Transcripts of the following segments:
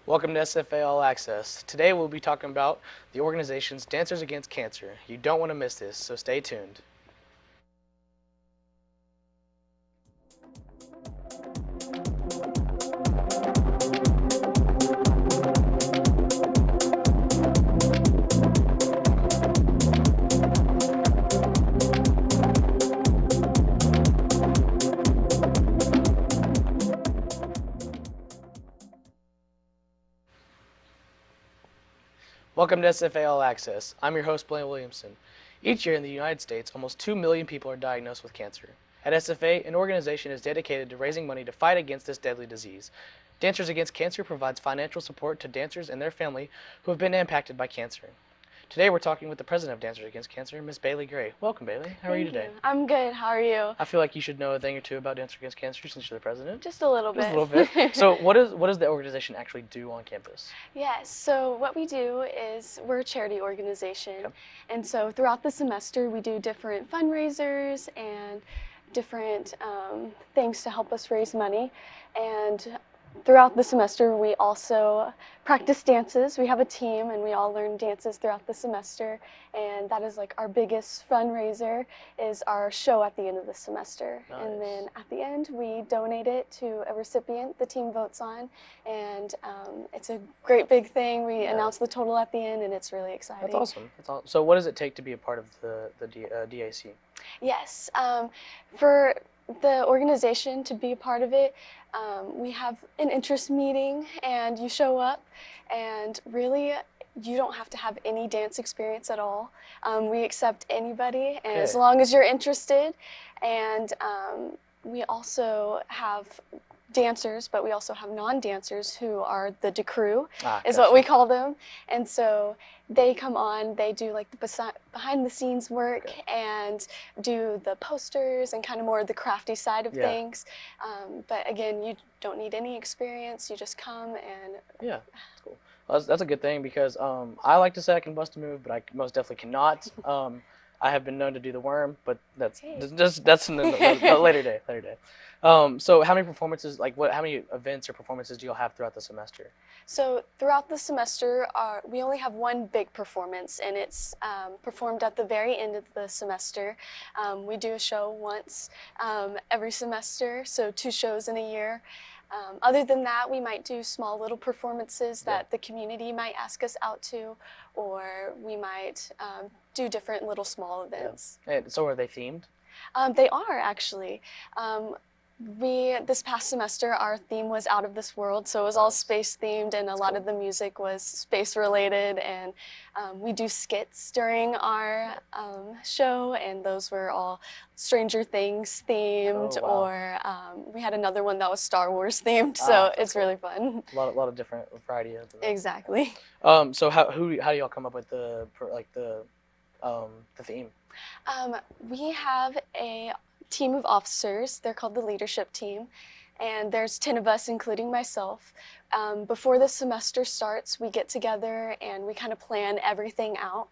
Welcome to SFA All Access. Today we'll be talking about the organization's Dancers Against Cancer. You don't want to miss this, so stay tuned. Welcome to SFA All Access. I'm your host, Blaine Williamson. Each year in the United States, almost 2 million people are diagnosed with cancer. At SFA, an organization is dedicated to raising money to fight against this deadly disease. Dancers Against Cancer provides financial support to dancers and their family who have been impacted by cancer. Today we're talking with the president of Dancers Against Cancer, Ms. Bailey Gray. Welcome, Bailey. How are you today? I'm good. How are you? I feel like you should know a thing or two about Dancers Against Cancer since you're the president. Just a little bit. Just a little bit. So what does the organization actually do on campus? Yes, so what we do is we're a charity organization. Okay. And so throughout the semester we do different fundraisers and different things to help us raise money. And throughout the semester we also practice dances. We have a team and we all learn dances throughout the semester, and that is like our biggest fundraiser is our show at the end of the semester. Nice. And then at the end we donate it to a recipient the team votes on, and it's a great big thing. We announce the total at the end and it's really exciting. That's awesome. That's awesome. So what does it take to be a part of the DAC? Yes, for the organization to be a part of it, we have an interest meeting and you show up, and really you don't have to have any dance experience at all. We accept anybody, and as long as you're interested. And we also have dancers, but we also have non-dancers who are the crew, is what we call them. And so they come on, they do like the behind the scenes work and do the posters and kind of more the crafty side of things. But again, you don't need any experience, you just come and... Yeah, that's cool. Well, that's a good thing, because I like to say I can bust a move, but I most definitely cannot. I have been known to do the worm, but that's in the later day. So how many performances, how many events or performances do you all have throughout the semester? So throughout the semester, we only have one big performance, and it's performed at the very end of the semester. We do a show once every semester, so 2 shows in a year. Other than that, we might do small little performances that the community might ask us out to, or we might do different little small events. And so are they themed? They are, actually. This past semester, our theme was Out of This World, so it was all space themed, and a lot of the music was space related, and we do skits during our show, and those were all Stranger Things themed, or we had another one that was Star Wars themed, so it's really fun. A lot of different variety of them. Exactly. So how do y'all come up with the theme? We have a team of officers. They're called the leadership team, and there's 10 of us, including myself. Before the semester starts, we get together and we kind of plan everything out,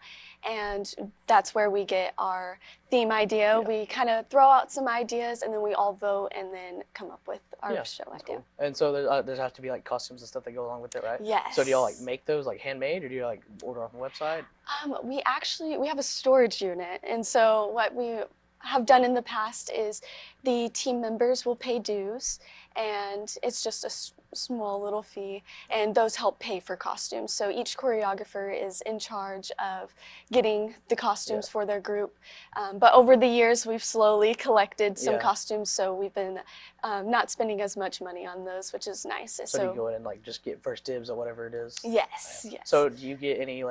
and that's where we get our theme idea. We kind of throw out some ideas, and then we all vote and then come up with our show idea. Cool. And so there have to be like costumes and stuff that go along with it, right? Yes. So do y'all like make those like handmade, or do you like order off the website? We have a storage unit, and so what we have done in the past is the team members will pay dues, and it's just a small little fee, and those help pay for costumes. So each choreographer is in charge of getting the costumes for their group. But over the years, we've slowly collected some costumes, so we've been not spending as much money on those, which is nice. So do you go in and like just get first dibs or whatever it is? Yes, yes. So do you get any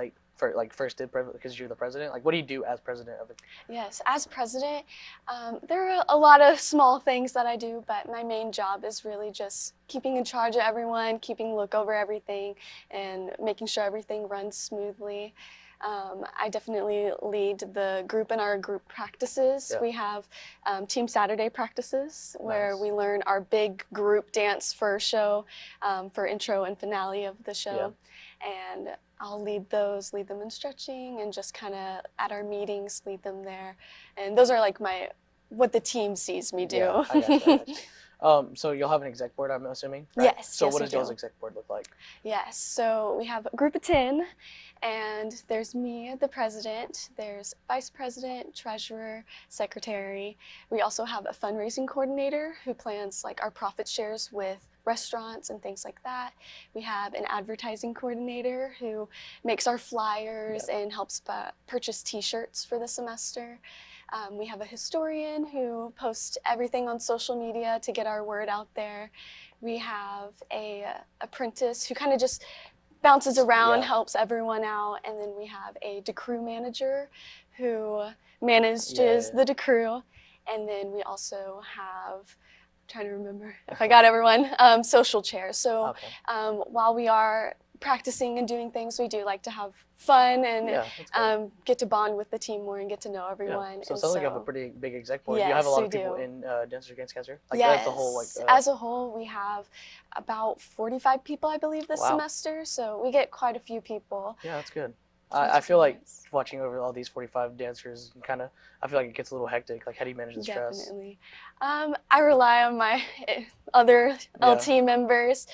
first dib because you're the president? Like, what do you do as president of it? Yes, as president, there are a lot of small things that I do, but my main job is really just keeping in charge of everyone, keeping look over everything, and making sure everything runs smoothly. I definitely lead the group in our group practices. We have Team Saturday practices where we learn our big group dance for show, for intro and finale of the show. And I'll lead them in stretching, and just kind of at our meetings lead them there. And those are like what the team sees me do. Yeah, I gotcha. So you'll have an exec board, I'm assuming, right? Yes, So yes, what we does y'all's do. exec board look like? Yes, so we have a group of 10, and there's me, the president, there's vice president, treasurer, secretary. We also have a fundraising coordinator who plans like our profit shares with restaurants and things like that. We have an advertising coordinator who makes our flyers and helps purchase t-shirts for the semester. We have a historian who posts everything on social media to get our word out there. We have a apprentice who kind of just bounces around, Yeah. helps everyone out, and then we have a decrew manager who manages Yeah. the decrew, and then we also have, I'm trying to remember if I got everyone, social chair. So Okay. while we are practicing and doing things, we do like to have fun and Yeah, that's good. get to bond with the team more and get to know Yeah. everyone. So it And sounds like you have a so, pretty big exec board. Do you have a yes, lot we of people do. in Dancers Against Cancer? Like that's the whole like. Yes, as a whole, we have about 45 people, I believe, this Wow. semester. So we get quite a few people. Yeah, that's good. Which I is feel like nice. watching over all these 45 dancers, I feel like it gets a little hectic. Like, how do you manage the stress? Definitely. I rely on my other Yeah. LT members.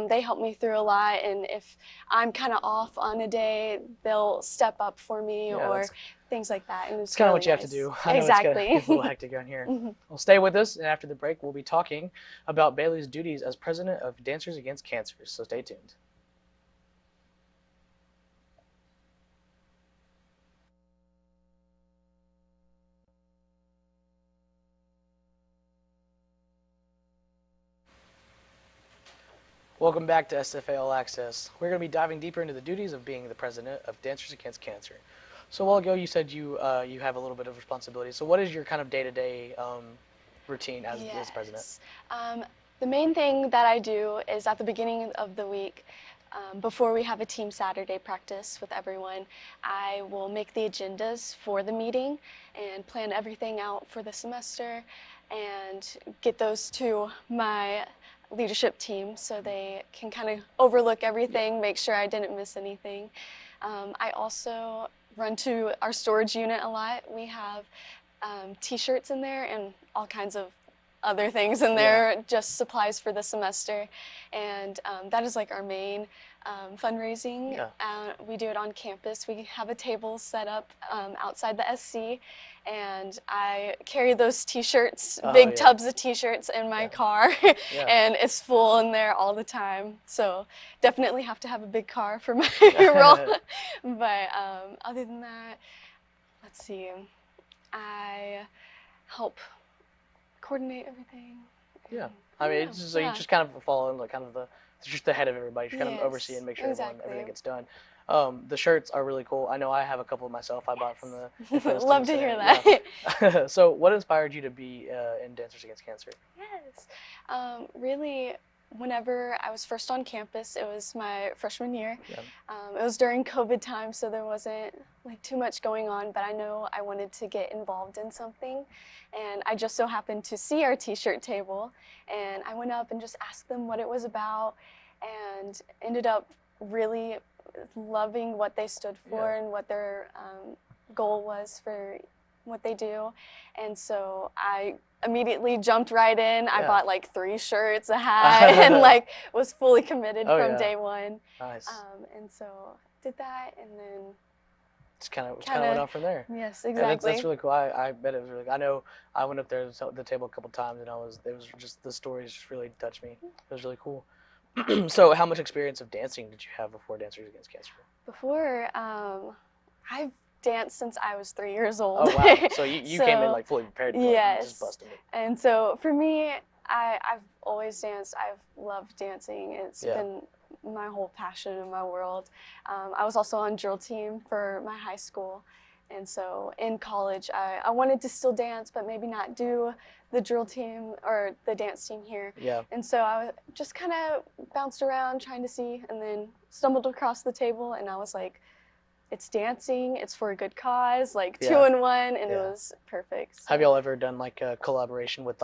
They help me through a lot, and if I'm kind of off on a day, they'll step up for me Yeah, or that's things like that. And it's kind of really what you have to nice. do. I know Exactly. it gets a little hectic around here. Mhm. Well, stay with us, and after the break, we'll be talking about Bailey's duties as president of Dancers Against Cancer. So stay tuned. Welcome back to SFA All Access. We're going to be diving deeper into the duties of being the president of Dancers Against Cancer. So a while ago, you said you have a little bit of responsibility. So what is your kind of day-to-day routine as president? Yes. The main thing that I do is at the beginning of the week, before we have a team Saturday practice with everyone, I will make the agendas for the meeting and plan everything out for the semester and get those to my leadership team so they can kind of overlook everything, make sure I didn't miss anything. I also run to our storage unit a lot. We have t-shirts in there and all kinds of other things in there, just supplies for the semester. And that is like our main fundraising. Yeah. We do it on campus. We have a table set up outside the SC, and I carry those t-shirts, Oh, big yeah. tubs of t-shirts in my Yeah. car, Yeah. and it's full in there all the time. So definitely have to have a big car for my role. But other than that, let's see. I help coordinate everything. Yeah. I mean, it's just, so you just kind of follow in like kind of just the head of everybody. You kind of oversee and make sure everything gets done. The shirts are really cool. I know I have a couple of myself. I bought from the Inflatable Love to Stomach hear Center. that. Yeah. So what inspired you to be in Dancers Against Cancer? Yes. Really, whenever I was first on campus, it was my freshman year. Yeah. It was during COVID time, so there wasn't like too much going on, but I know I wanted to get involved in something. And I just so happened to see our t-shirt table, and I went up and just asked them what it was about, and ended up really loving what they stood for and what their goal was for what they do. And so I immediately jumped right in. I bought like 3 shirts, a hat, and like was fully committed from day one. Nice. And so did that, and then just kind of went on from there. Yes, And exactly. that's really cool. I bet it was really. I know I went up there to the table a couple times, and it was just the stories just really touched me. It was really cool. So, how much experience of dancing did you have before Dancers Against Cancer? Before, I've danced since I was 3 years old. Oh wow! So you came in like fully prepared, like, yes, just busting it. And so for me, I've always danced. I've loved dancing. It's been my whole passion in my world. I was also on drill team for my high school. And so in college, I wanted to still dance, but maybe not do the drill team or the dance team here. Yeah. And so I just kind of bounced around trying to see, and then stumbled across the table, and I was like, it's dancing, it's for a good cause, like 2 in 1, and it was perfect. So. Have y'all ever done like a collaboration with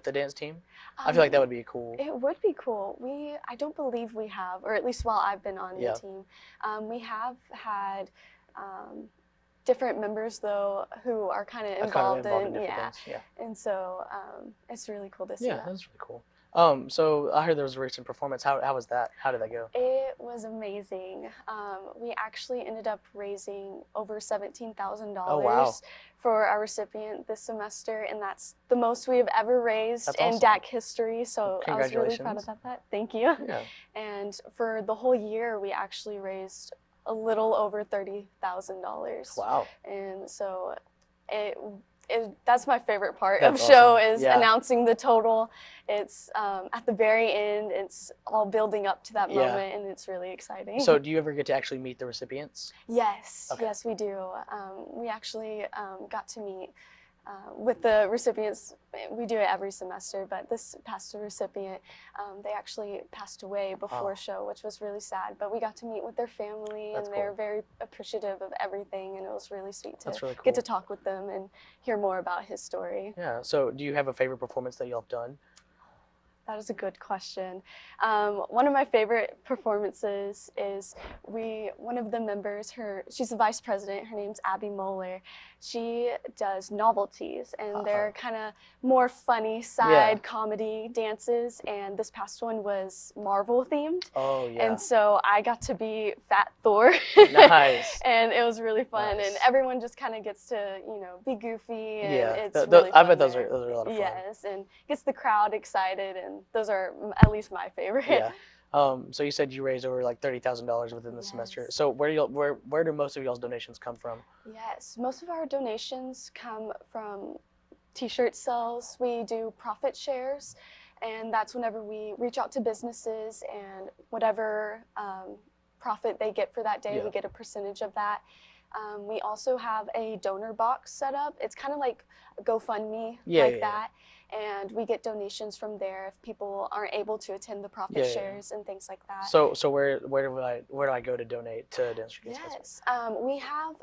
the dance team? I feel like that would be cool. It would be cool. I don't believe we have, or at least while I've been on the team, we have had different members though who are kind of involved in different things. Yeah. and so it's really cool to see Yeah, that. that's really cool. So I heard there was a recent performance. How was that? How did that go? It was amazing. We actually ended up raising over $17,000 Oh, wow. for our recipient this semester, and that's the most we have ever raised That's in awesome. DAC history. So I was really proud Congratulations. about that. Thank you. Yeah. And for the whole year, we actually raised a little over $30,000. Wow. And so it that's my favorite part That's of show awesome. is Yeah. announcing the total. It's at the very end. It's all building up to that Yeah. moment, and it's really exciting. So do you ever get to actually meet the recipients? Yes, Okay. yes, we do. We actually got to meet with the recipients. We do it every semester, but this past recipient, they actually passed away before show, which was really sad. But we got to meet with their family, That's and they're cool. very appreciative of everything, and it was really sweet to That's really cool. get to talk with them and hear more about his story. Yeah. So do you have a favorite performance that y'all have done? That is a good question. One of my favorite performances is one of the members, she's the vice president, her name's Abby Moeller. She does novelties, and they're kind of more funny side comedy dances, and this past one was Marvel themed. Oh, yeah. And so I got to be Fat Thor. Nice. And it was really fun, Nice. and everyone just kind of gets to, be goofy, and Yeah. it's really fun. I bet those are a lot of fun. Yes, and gets the crowd excited, and those are at least my favorite. Yeah. So you said you raised over like $30,000 within the semester. So where do most of y'all's donations come from? Yes, most of our donations come from t-shirt sales. We do profit shares, and that's whenever we reach out to businesses, and whatever profit they get for that day, we get a percentage of that. We also have a donor box set up. It's kind of like a GoFundMe that. And we get donations from there if people aren't able to attend the profit shares and things like that. So where do I go to donate to Dance Street? Yes, we have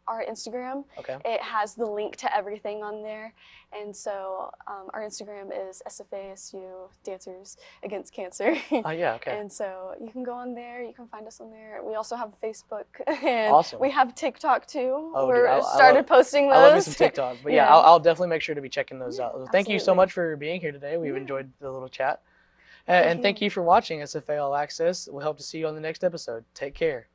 our Instagram. Okay. It has the link to everything on there, and so our Instagram is SFASU Dancers Against Cancer. Oh, yeah. Okay. And so you can go on there. You can find us on there. We also have Facebook, and Awesome. we have TikTok too. Oh, We're started posting those. I love me some TikTok, but yeah, I'll definitely make sure to be checking those out. Thank you so much for being here today. We've enjoyed the little chat. And thank you for watching SFA All Access. We hope to see you on the next episode. Take care.